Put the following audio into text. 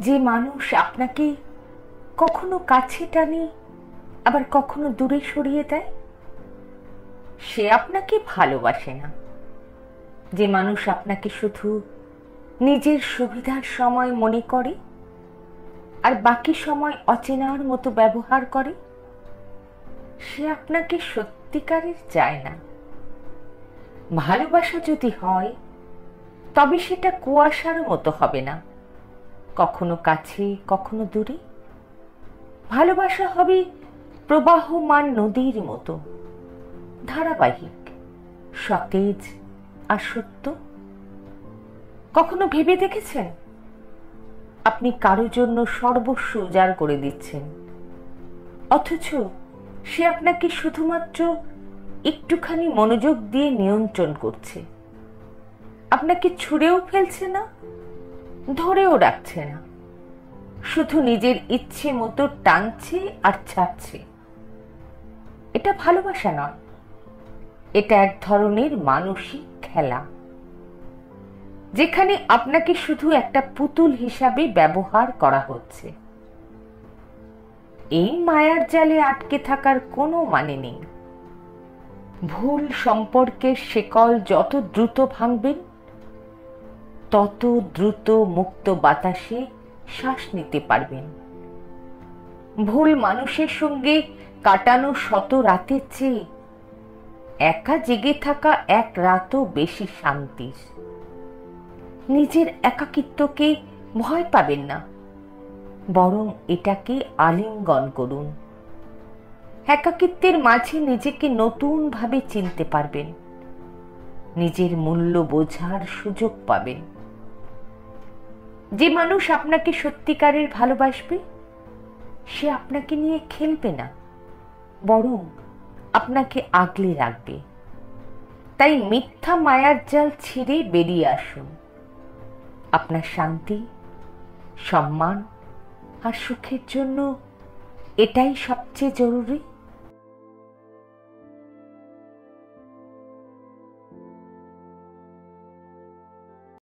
যে মানুষ আপনাকে কখনো কাছে টানে আবার কখনো দূরে সরিয়ে দেয়, সে আপনাকে ভালোবাসে না। যে মানুষ আপনাকে শুধু নিজের সুবিধার সময় মনে করে আর বাকি সময় অচেনার মতো ব্যবহার করে, সে আপনাকে সত্যিকারের চায় না। ভালোবাসা যদি হয় তবে সেটা কুয়াশার মতো হবে না, কখনো কাছে কখনো দূরে। ভালোবাসা হবে প্রবাহমান নদীর মতো, ধারাবাহিক, সতেজ আর সত্য। কখনো ভেবে দেখেছেন আপনি কারোর জন্য সর্বস্ব উজাড় করে দিচ্ছেন, অথচ সে আপনাকে শুধুমাত্র একটুখানি মনোযোগ দিয়ে নিয়ন্ত্রণ করছে। আপনাকে ছুঁড়েও ফেলছে না, ধরেও রাখছে না, শুধু নিজের ইচ্ছে মতো টানছে আর ছাড়ছে। এটা ভালোবাসা নয়, এটা এক ধরনের মানসিক খেলা, যেখানে আপনাকে শুধু একটা পুতুল হিসাবে ব্যবহার করা হচ্ছে। এই মায়ার জালে আটকে থাকার কোনো মানে নেই। ভুল সম্পর্কের শেকল যত দ্রুত ভাঙবেন, তত দ্রুত মুক্ত বাতাসে শ্বাস নিতে পারবেন। ভুল মানুষের সঙ্গে কাটানো শত রাতের চেয়ে একা জেগে থাকা এক রাতও বেশি শান্তির। নিজের একাকিত্বকে ভয় পাবেন না, বরং এটাকে আলিঙ্গন করুন। একাকিত্বের মাঝে নিজেকে নতুন ভাবে চিনতে পারবেন, নিজের মূল্য বোঝার সুযোগ পাবেন। যে মানুষ আপনাকে সত্যিকারের ভালোবাসবে, সে আপনাকে নিয়ে খেলবে না, বরং আপনাকে আগলে রাখবে। তাই মিথ্যা মায়ার জাল ছেড়ে বেরিয়ে আসুন। আপনার শান্তি, সম্মান আর সুখের জন্য এটাই সবচেয়ে জরুরি।